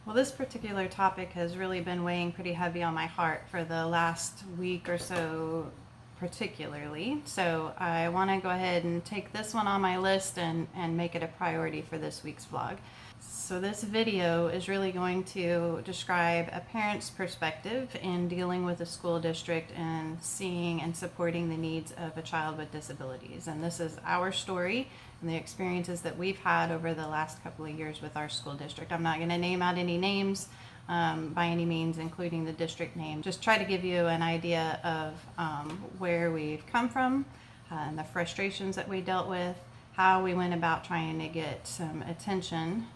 Well, this particular topic has really been weighing pretty heavy on my heart for the last week or so, particularly. So I want to go ahead and take this one on my list and make it a priority for this week's vlog. So this video is really going to describe a parent's perspective in dealing with a school district and seeing and supporting the needs of a child with disabilities. And this is our story and the experiences that we've had over the last couple of years with our school district. I'm not going to name out any names by any means, including the district name. Just try to give you an idea of where we've come from and the frustrations that we dealt with, how we went about trying to get some attention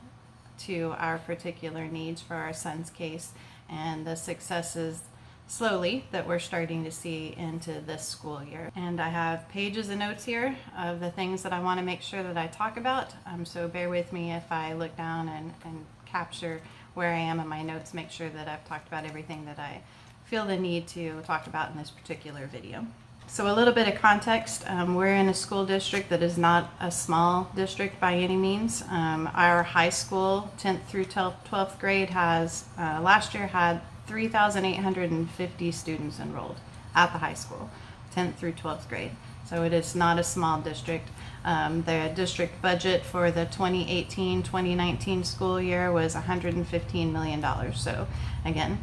to our particular needs for our son's case, and the successes slowly that we're starting to see into this school year. And I have pages of notes here of the things that I want to make sure that I talk about, so bear with me if I look down and capture where I am in my notes, make sure that I've talked about everything that I feel the need to talk about in this particular video. So a little bit of context, we're in a school district that is not a small district by any means. Our high school, 10th through 12th grade, has last year had 3,850 students enrolled at the high school, 10th through 12th grade. So it is not a small district. The district budget for the 2018-2019 school year was $115 million. So again,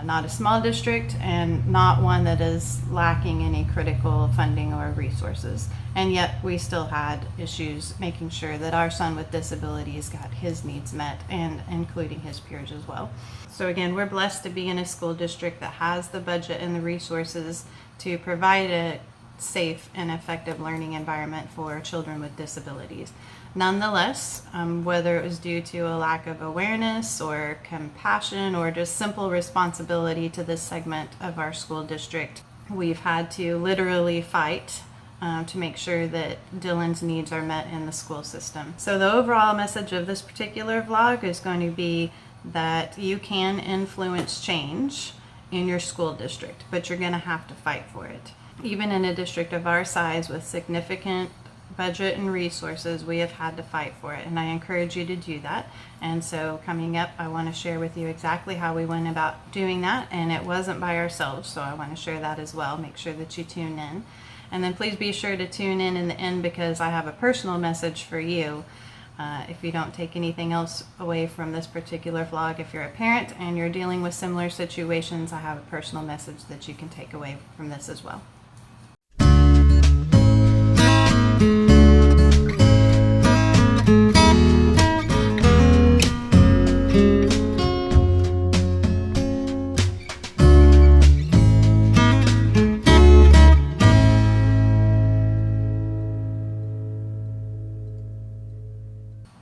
not a small district and not one that is lacking any critical funding or resources. And yet we still had issues making sure that our son with disabilities got his needs met, and including his peers as well. So again, we're blessed to be in a school district that has the budget and the resources to provide a safe and effective learning environment for children with disabilities. Nonetheless, whether it was due to a lack of awareness or compassion or just simple responsibility to this segment of our school district, we've had to literally fight to make sure that Dylan's needs are met in the school system. So the overall message of this particular vlog is going to be that you can influence change in your school district, but you're going to have to fight for it. Even in a district of our size with significant budget and resources, we have had to fight for it, and I encourage you to do that. And so coming up, I want to share with you exactly how we went about doing that, and it wasn't by ourselves, so I want to share that as well. Make sure that you tune in, and then please be sure to tune in the end, because I have a personal message for you. If you don't take anything else away from this particular vlog, if you're a parent and you're dealing with similar situations, I have a personal message that you can take away from this as well.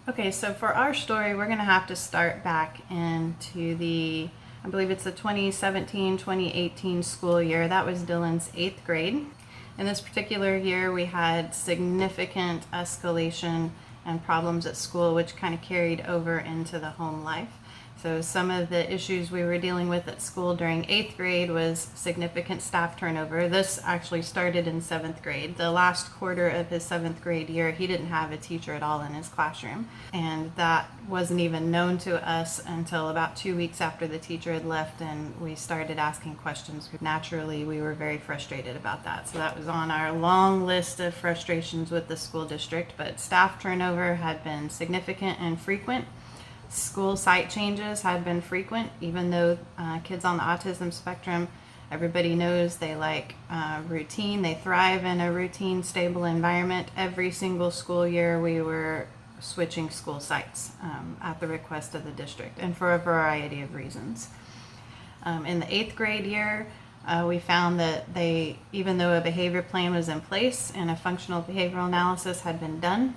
Okay, so for our story, we're going to have to start back into I believe it's the 2017-2018 school year. That was Dylan's 8th grade. In this particular year, we had significant escalation and problems at school, which kind of carried over into the home life. So some of the issues we were dealing with at school during 8th grade was significant staff turnover. This actually started in 7th grade. The last quarter of his 7th grade year, he didn't have a teacher at all in his classroom. And that wasn't even known to us until about 2 weeks after the teacher had left, and we started asking questions. Naturally, we were very frustrated about that. So that was on our long list of frustrations with the school district, but staff turnover had been significant and frequent. School site changes had been frequent, even though kids on the autism spectrum, everybody knows they like routine. They thrive in a routine, stable environment. Every single school year we were switching school sites at the request of the district, and for a variety of reasons. In the 8th grade year, we found that even though a behavior plan was in place and a functional behavioral analysis had been done,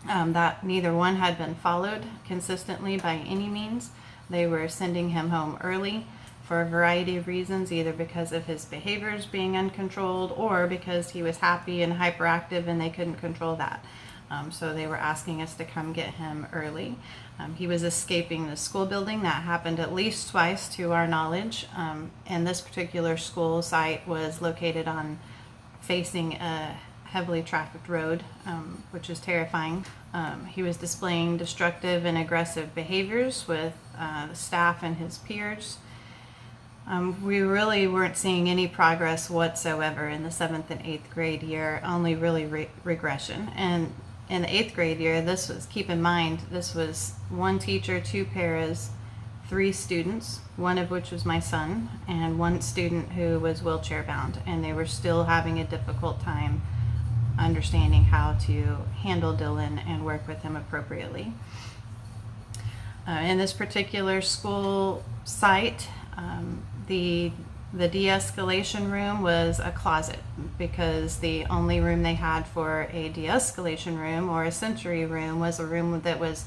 that neither one had been followed consistently by any means. They were sending him home early for a variety of reasons, either because of his behaviors being uncontrolled or because he was happy and hyperactive and they couldn't control that. So they were asking us to come get him early. He was escaping the school building. That happened at least twice to our knowledge. And this particular school site was located facing a heavily trafficked road, which is terrifying. He was displaying destructive and aggressive behaviors with the staff and his peers. We really weren't seeing any progress whatsoever in the 7th and 8th grade year, only really regression. And in the 8th grade year, this was, keep in mind, this was 1 teacher, 2 paras, 3 students, one of which was my son, and 1 student who was wheelchair bound, and they were still having a difficult time understanding how to handle Dylan and work with him appropriately. In this particular school site, the de-escalation room was a closet, because the only room they had for a de-escalation room or a sensory room was a room that was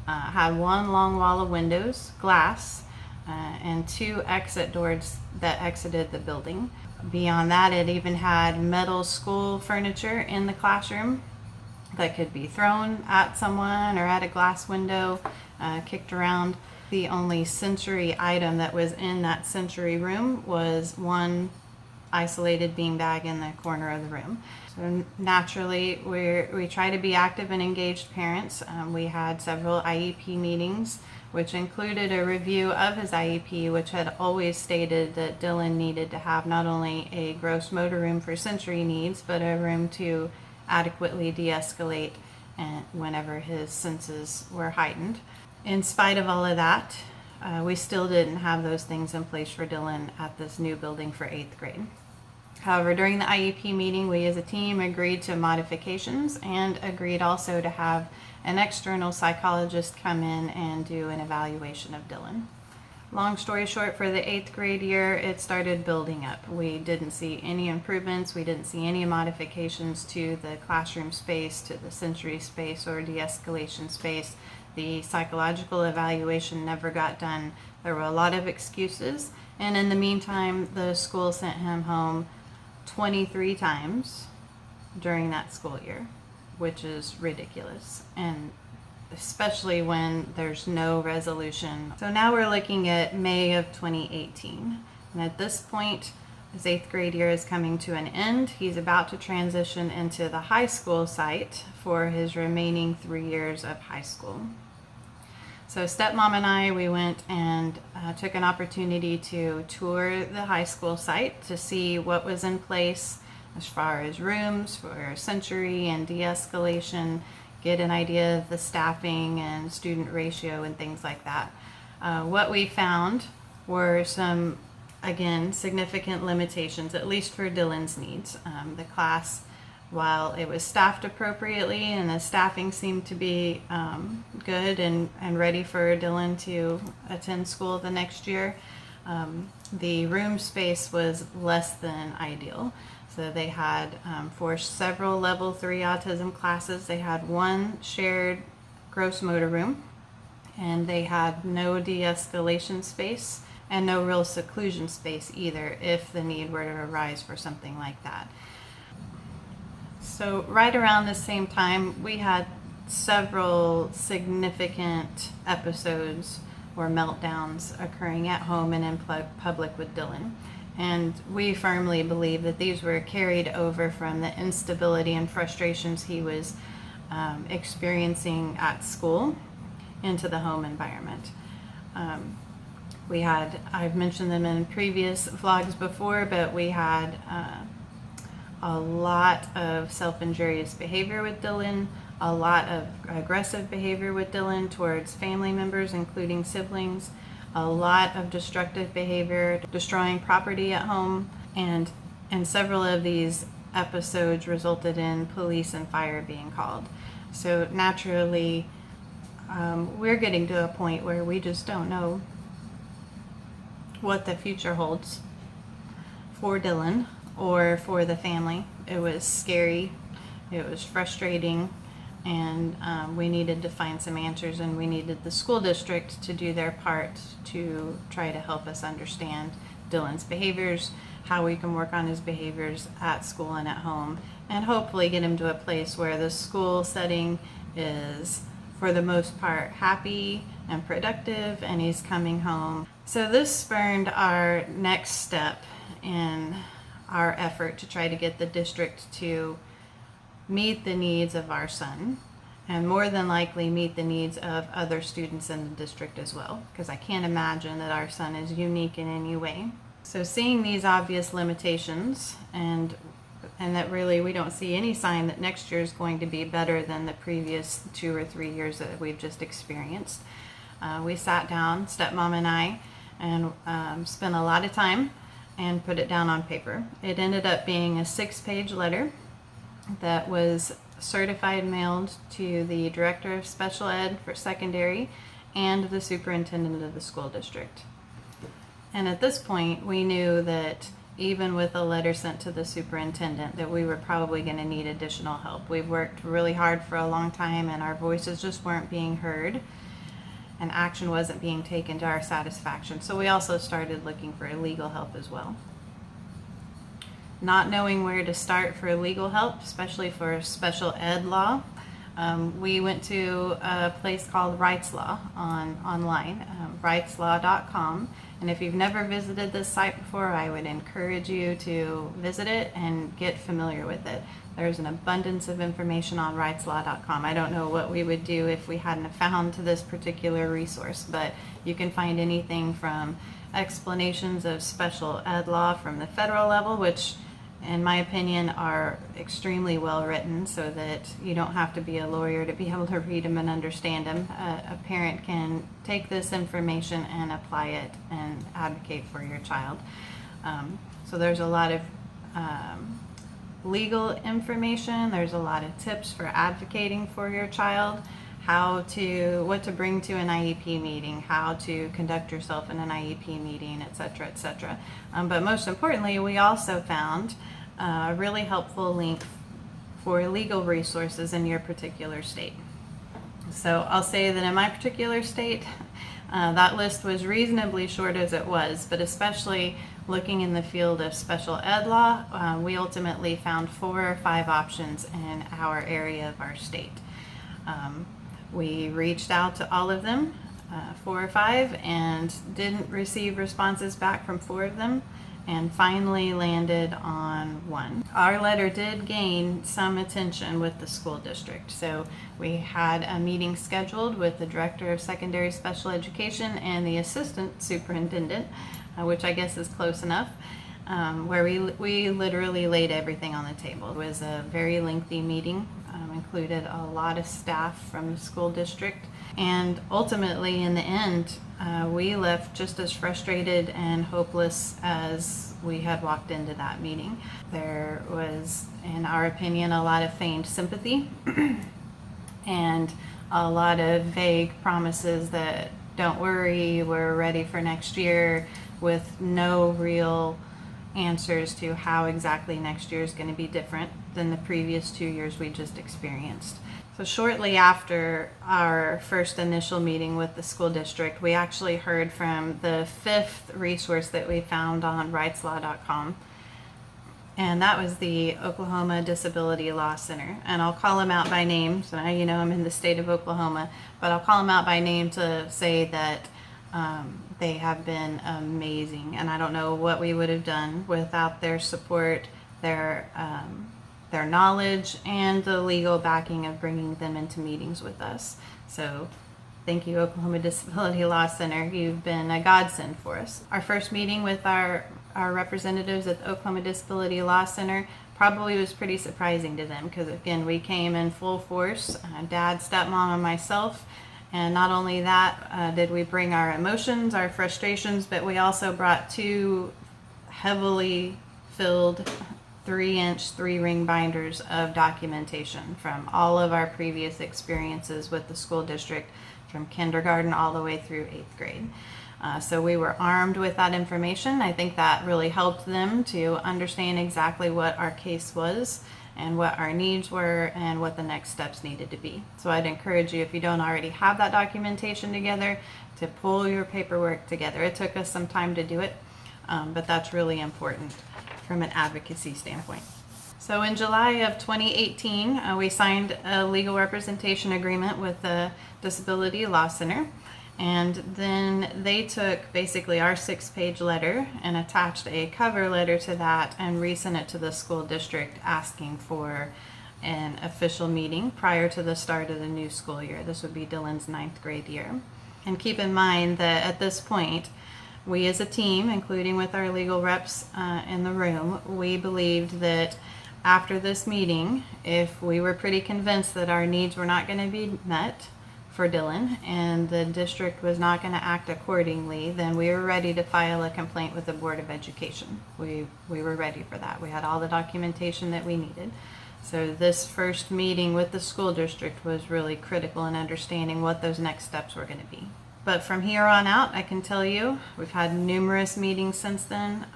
had 1 long wall of windows, glass, and 2 exit doors that exited the building. Beyond that, it even had metal school furniture in the classroom that could be thrown at someone or at a glass window, kicked around. The only sensory item that was in that sensory room was 1 isolated beanbag in the corner of the room. So naturally, we try to be active and engaged parents. We had several IEP meetings, which included a review of his IEP, which had always stated that Dylan needed to have not only a gross motor room for sensory needs, but a room to adequately de-escalate whenever his senses were heightened. In spite of all of that, we still didn't have those things in place for Dylan at this new building for 8th grade. However, during the IEP meeting, we as a team agreed to modifications and agreed also to have an external psychologist come in and do an evaluation of Dylan. Long story short, for the 8th grade year, it started building up. We didn't see any improvements. We didn't see any modifications to the classroom space, to the sensory space, or de-escalation space. The psychological evaluation never got done. There were a lot of excuses, and in the meantime, the school sent him home 23 times during that school year, which is ridiculous, and especially when there's no resolution. So now we're looking at May of 2018, and at this point, his 8th grade year is coming to an end. He's about to transition into the high school site for his remaining 3 years of high school. So stepmom and I, we went and took an opportunity to tour the high school site to see what was in place as far as rooms for sensory and de-escalation, get an idea of the staffing and student ratio and things like that. What we found were some, again, significant limitations, at least for Dylan's needs. The class, while it was staffed appropriately and the staffing seemed to be good and ready for Dylan to attend school the next year, the room space was less than ideal. So they had, for several level 3 autism classes, they had 1 shared gross motor room, and they had no de-escalation space and no real seclusion space either if the need were to arise for something like that. So right around the same time, we had several significant episodes or meltdowns occurring at home and in public with Dylan. And we firmly believe that these were carried over from the instability and frustrations he was experiencing at school into the home environment. We had, I've mentioned them in previous vlogs before, but we had a lot of self-injurious behavior with Dylan, a lot of aggressive behavior with Dylan towards family members, including siblings, a lot of destructive behavior, destroying property at home, and several of these episodes resulted in police and fire being called. So naturally, we're getting to a point where we just don't know what the future holds for Dylan or for the family. It was scary, it was frustrating, and we needed to find some answers, and we needed the school district to do their part to try to help us understand Dylan's behaviors, how we can work on his behaviors at school and at home, and hopefully get him to a place where the school setting is, for the most part, happy and productive, and he's coming home. So this spurred our next step in our effort to try to get the district to meet the needs of our son, and more than likely meet the needs of other students in the district as well, because I can't imagine that our son is unique in any way. So seeing these obvious limitations, and that really we don't see any sign that next year is going to be better than the previous 2 or 3 years that we've just experienced, we sat down, stepmom and I, and spent a lot of time and put it down on paper. It ended up being a 6-page letter that was certified mailed to the director of special ed for secondary and the superintendent of the school district. And at this point, we knew that even with a letter sent to the superintendent, that we were probably going to need additional help. We've worked really hard for a long time, and our voices just weren't being heard, and action wasn't being taken to our satisfaction. So we also started looking for legal help as well. Not knowing where to start for legal help, especially for special ed law, we went to a place called Rights Law online, rightslaw.com. And if you've never visited this site before, I would encourage you to visit it and get familiar with it. There's an abundance of information on rightslaw.com. I don't know what we would do if we hadn't found this particular resource, but you can find anything from explanations of special ed law from the federal level, which in my opinion are extremely well written, so that you don't have to be a lawyer to be able to read them and understand them. A parent can take this information and apply it and advocate for your child. So there's a lot of legal information. There's a lot of tips for advocating for your child, what to bring to an IEP meeting, how to conduct yourself in an IEP meeting, etc., etc. But most importantly, we also found a really helpful link for legal resources in your particular state. So I'll say that in my particular state, that list was reasonably short as it was, but especially looking in the field of special ed law, we ultimately found 4 or 5 options in our area of our state. We reached out to all of them, 4 or 5, and didn't receive responses back from 4 of them, and finally landed on 1. Our letter did gain some attention with the school district, so we had a meeting scheduled with the director of secondary special education and the assistant superintendent, which I guess is close enough, where we literally laid everything on the table. It was a very lengthy meeting, included a lot of staff from the school district, and ultimately in the end we left just as frustrated and hopeless as we had walked into that meeting. There was, in our opinion, a lot of feigned sympathy and a lot of vague promises that don't worry, we're ready for next year, with no real answers to how exactly next year is going to be different than the previous 2 years we just experienced. So shortly after our first initial meeting with the school district, we actually heard from the 5th resource that we found on rightslaw.com, and that was the Oklahoma Disability Law Center. And I'll call them out by name, so now you know I'm in the state of Oklahoma, but I'll call them out by name to say that they have been amazing, and I don't know what we would have done without their support, their knowledge, and the legal backing of bringing them into meetings with us. So thank you, Oklahoma Disability Law Center. You've been a godsend for us. Our first meeting with our representatives at the Oklahoma Disability Law Center probably was pretty surprising to them, because again, we came in full force, dad, stepmom, and myself. And not only that, did we bring our emotions, our frustrations, but we also brought 2 heavily filled 3-inch 3-ring binders of documentation from all of our previous experiences with the school district, from kindergarten all the way through 8th grade. So we were armed with that information. I think that really helped them to understand exactly what our case was and what our needs were and what the next steps needed to be. So I'd encourage you, if you don't already have that documentation together, to pull your paperwork together. It took us some time to do it, but that's really important from an advocacy standpoint. So in July of 2018, we signed a legal representation agreement with the Disability Law Center. And then they took basically our 6-page letter and attached a cover letter to that and resent it to the school district asking for an official meeting prior to the start of the new school year. This would be Dylan's 9th grade year. And keep in mind that at this point, we as a team, including with our legal reps in the room, we believed that after this meeting, if we were pretty convinced that our needs were not going to be met for Dylan and the district was not going to act accordingly, then we were ready to file a complaint with the Board of Education. We were ready for that. We had all the documentation that we needed. So this first meeting with the school district was really critical in understanding what those next steps were going to be. But from here on out, I can tell you, we've had numerous meetings since then.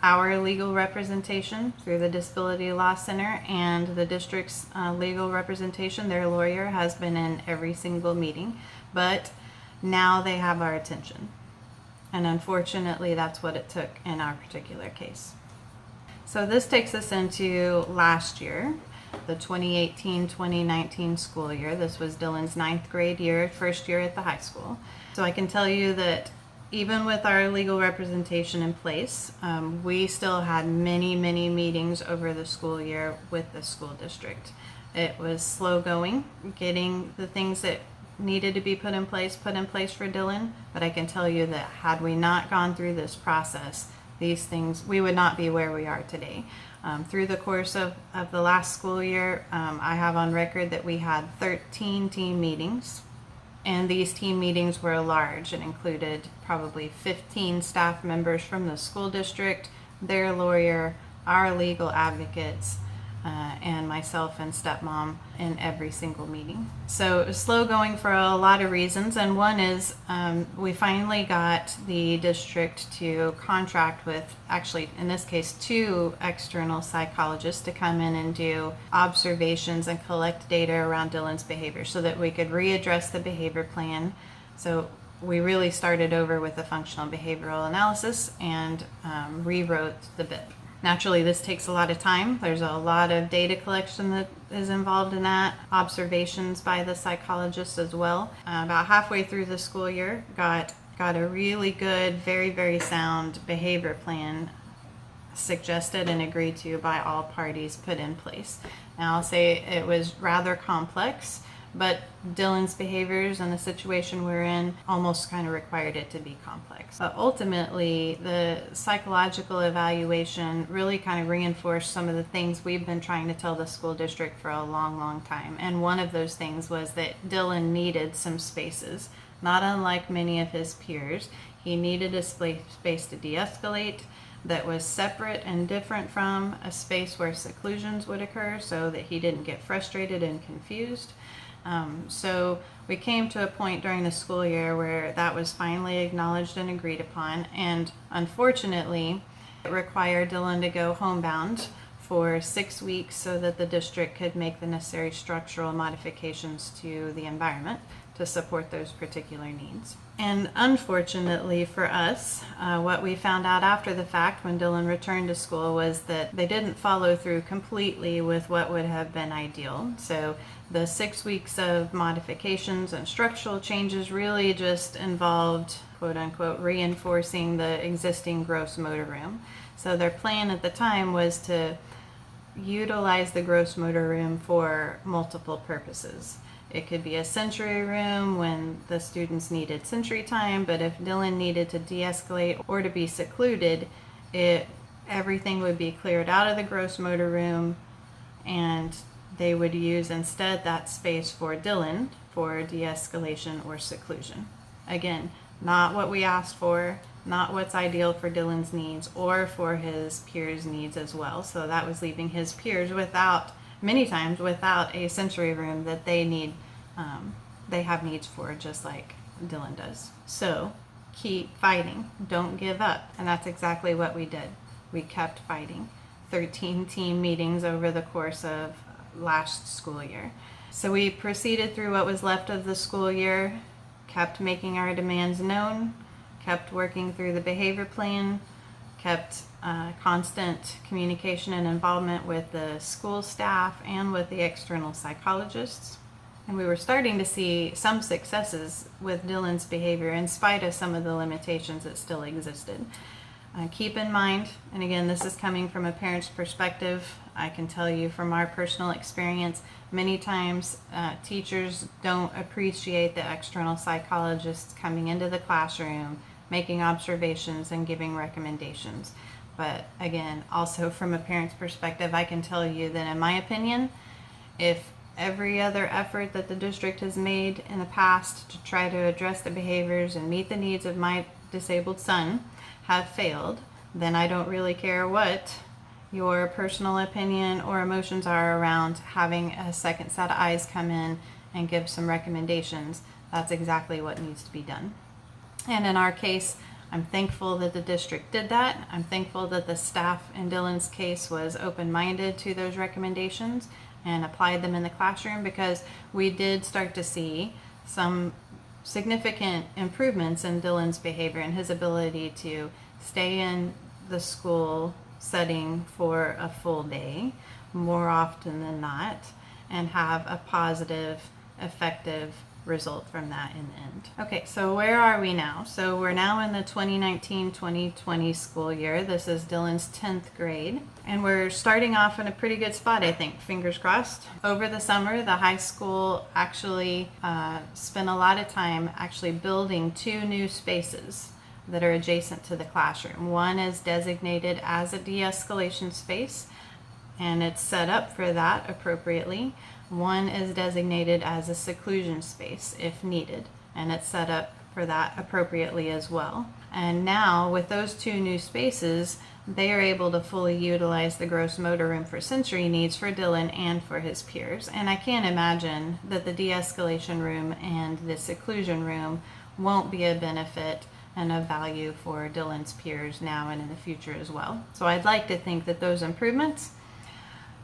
Our legal representation through the Disability Law Center and the district's legal representation, their lawyer, has been in every single meeting. But now they have our attention. And unfortunately, that's what it took in our particular case. So this takes us into last year, the 2018-2019 school year. This was Dylan's 9th grade year, first year at the high school. So I can tell you that even with our legal representation in place, we still had many meetings over the school year with the school district. It was slow going, getting the things that needed to be put in place for Dylan. But I can tell you that had we not gone through this process, these things, we would not be where we are today. Through the course of the last school year, I have on record that we had 13 team meetings, and these team meetings were large and included probably 15 staff members from the school district, their lawyer, our legal advocates, and myself and stepmom in every single meeting. So it was slow going for a lot of reasons, and one is we finally got the district to contract with, actually in this case, 2 external psychologists to come in and do observations and collect data around Dylan's behavior so that we could readdress the behavior plan. So we really started over with a functional behavioral analysis and rewrote the BIP. Naturally, this takes a lot of time. There's a lot of data collection that is involved in that, observations by the psychologist as well. About halfway through the school year, got a really good, very sound behavior plan suggested and agreed to by all parties, put in place. Now, I'll say it was rather complex, but Dylan's behaviors and the situation we're in almost kind of required it to be complex. But ultimately, the psychological evaluation really kind of reinforced some of the things we've been trying to tell the school district for a long time. And one of those things was that Dylan needed some spaces. Not unlike many of his peers, he needed a space to de-escalate that was separate and different from a space where seclusions would occur so that he didn't get frustrated and confused. So we came to a point during the school year where that was finally acknowledged and agreed upon, and unfortunately it required Dylan to go homebound for 6 weeks so that the district could make the necessary structural modifications to the environment to support those particular needs. And unfortunately for us, what we found out after the fact when Dylan returned to school was that they didn't follow through completely with what would have been ideal. So the 6 weeks of modifications and structural changes really just involved, quote unquote, reinforcing the existing gross motor room. So their plan at the time was to utilize the gross motor room for multiple purposes. It could be a sensory room when the students needed sensory time, but if Dylan needed to de-escalate or to be secluded, everything would be cleared out of the gross motor room, and they would use instead that space for Dylan for de-escalation or seclusion. Again, not what we asked for, not what's ideal for Dylan's needs or for his peers' needs as well. So that was leaving his peers many times without a sensory room that they have needs for, just like Dylan does. So keep fighting, don't give up. And that's exactly what we did. We kept fighting. 13 team meetings over the course of last school year. So we proceeded through what was left of the school year, kept making our demands known, kept working through the behavior plan, kept constant communication and involvement with the school staff and with the external psychologists. And we were starting to see some successes with Dylan's behavior in spite of some of the limitations that still existed. Keep in mind, and again, this is coming from a parent's perspective, I can tell you from our personal experience, many times teachers don't appreciate the external psychologists coming into the classroom, making observations and giving recommendations. But again, also from a parent's perspective, I can tell you that in my opinion, if every other effort that the district has made in the past to try to address the behaviors and meet the needs of my disabled son have failed, then I don't really care what your personal opinion or emotions are around having a second set of eyes come in and give some recommendations. That's exactly what needs to be done. And in our case, I'm thankful that the district did that. I'm thankful that the staff in Dylan's case was open-minded to those recommendations and applied them in the classroom, because we did start to see some significant improvements in Dylan's behavior and his ability to stay in the school setting for a full day more often than not and have a positive, effective result from that in the end. Okay, so where are we now? So we're now in the 2019-2020 school year. This is Dylan's 10th grade, and we're starting off in a pretty good spot, I think, fingers crossed. Over the summer, the high school actually spent a lot of time actually building 2 new spaces that are adjacent to the classroom. One is designated as a de-escalation space, and it's set up for that appropriately. One is designated as a seclusion space if needed, and it's set up for that appropriately as well. And now with those 2 new spaces, they are able to fully utilize the gross motor room for sensory needs for Dylan and for his peers. And I can't imagine that the de-escalation room and the seclusion room won't be a benefit and of value for Dylan's peers now and in the future as well. So I'd like to think that those improvements,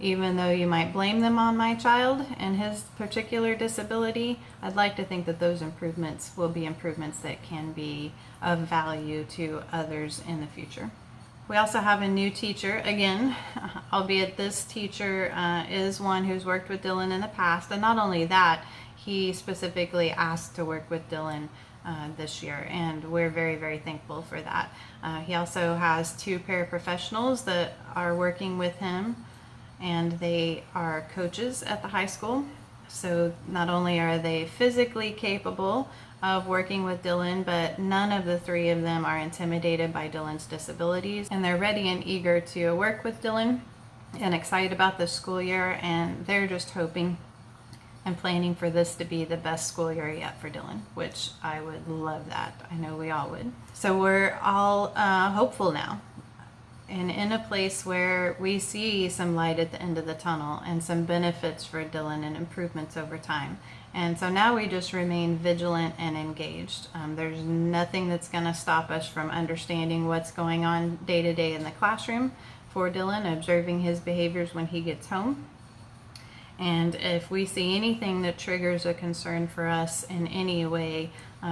even though you might blame them on my child and his particular disability, I'd like to think that those improvements will be improvements that can be of value to others in the future. We also have a new teacher, again, albeit this teacher is one who's worked with Dylan in the past, and not only that, he specifically asked to work with Dylan this year, and we're very, very thankful for that. He also has 2 paraprofessionals that are working with him, and they are coaches at the high school. So not only are they physically capable of working with Dylan, but none of the 3 of them are intimidated by Dylan's disabilities, and they're ready and eager to work with Dylan and excited about the school year, and they're just hoping and planning for this to be the best school year yet for Dylan, which I would love that. I know we all would. So we're all hopeful now, and in a place where we see some light at the end of the tunnel and some benefits for Dylan and improvements over time. And so now we just remain vigilant and engaged. There's nothing that's going to stop us from understanding what's going on day to day in the classroom for Dylan, observing his behaviors when he gets home. And if we see anything that triggers a concern for us in any way,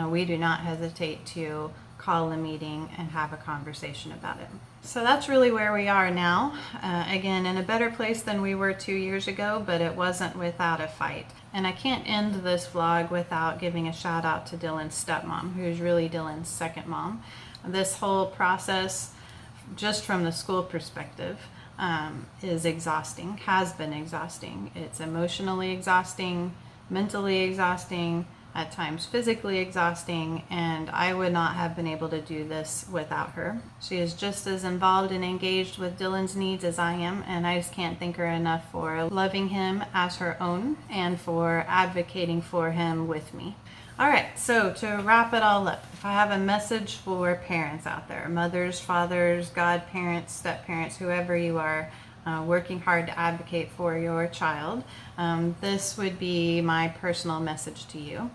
we do not hesitate to call a meeting and have a conversation about it. So that's really where we are now. Again, in a better place than we were 2 years ago, but it wasn't without a fight. And I can't end this vlog without giving a shout out to Dylan's stepmom, who's really Dylan's second mom. This whole process, just from the school perspective, is exhausting, has been exhausting. It's emotionally exhausting, mentally exhausting, at times physically exhausting, and I would not have been able to do this without her. She is just as involved and engaged with Dylan's needs as I am, and I just can't thank her enough for loving him as her own and for advocating for him with me. All right, so to wrap it all up, if I have a message for parents out there, mothers, fathers, godparents, step-parents, whoever you are, working hard to advocate for your child, this would be my personal message to you.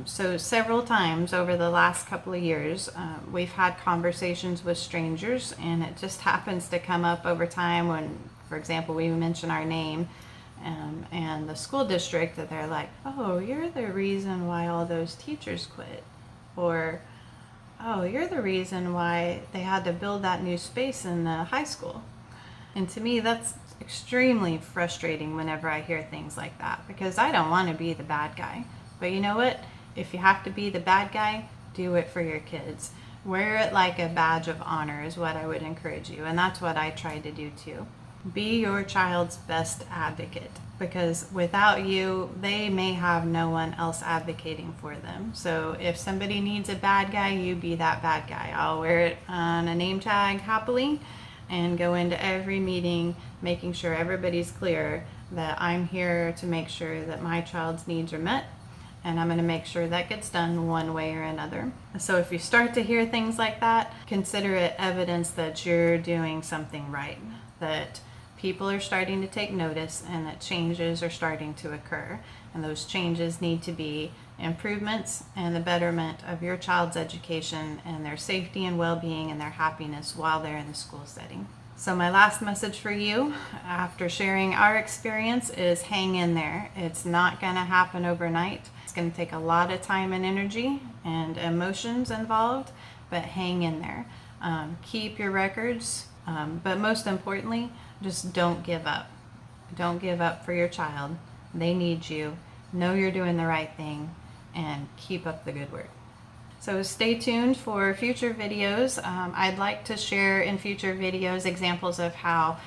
So several times over the last couple of years, we've had conversations with strangers, and it just happens to come up over time when, for example, we mention our name and the school district, that they're like, oh, you're the reason why all those teachers quit, or oh, you're the reason why they had to build that new space in the high school. And to me, that's extremely frustrating whenever I hear things like that, because I don't want to be the bad guy. But you know what? If you have to be the bad guy, do it for your kids. Wear it like a badge of honor is what I would encourage you. And that's what I try to do too. Be your child's best advocate, because without you, they may have no one else advocating for them. So if somebody needs a bad guy, you be that bad guy. I'll wear it on a name tag happily and go into every meeting making sure everybody's clear that I'm here to make sure that my child's needs are met, and I'm going to make sure that gets done one way or another. So if you start to hear things like that, consider it evidence that you're doing something right, that people are starting to take notice and that changes are starting to occur. And those changes need to be improvements and the betterment of your child's education and their safety and well-being and their happiness while they're in the school setting. So my last message for you after sharing our experience is hang in there. It's not going to happen overnight. It's going to take a lot of time and energy and emotions involved, but hang in there. Keep your records, but most importantly, just don't give up. Don't give up for your child. They need you. Know you're doing the right thing, and keep up the good work. So stay tuned for future videos. I'd like to share in future videos examples of how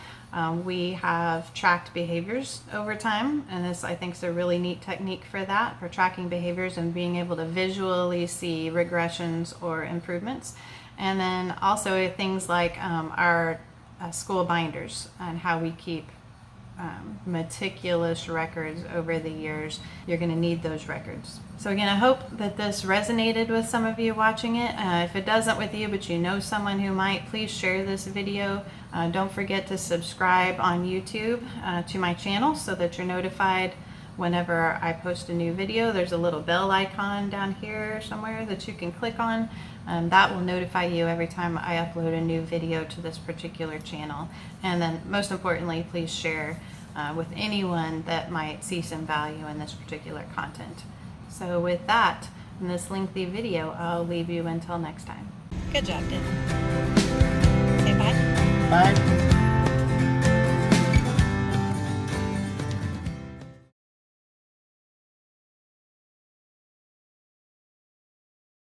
we have tracked behaviors over time, and this I think is a really neat technique for that, for tracking behaviors and being able to visually see regressions or improvements. And then also things like our school binders and how we keep meticulous records over the years. You're going to need those records. So again, I hope that this resonated with some of you watching it. If it doesn't with you, but you know someone who might, please share this video. Don't forget to subscribe on YouTube to my channel so that you're notified whenever I post a new video. There's a little bell icon down here somewhere that you can click on. That will notify you every time I upload a new video to this particular channel. And then most importantly, please share with anyone that might see some value in this particular content. So with that, in this lengthy video, I'll leave you until next time. Good job, Dylan. Say bye. Bye.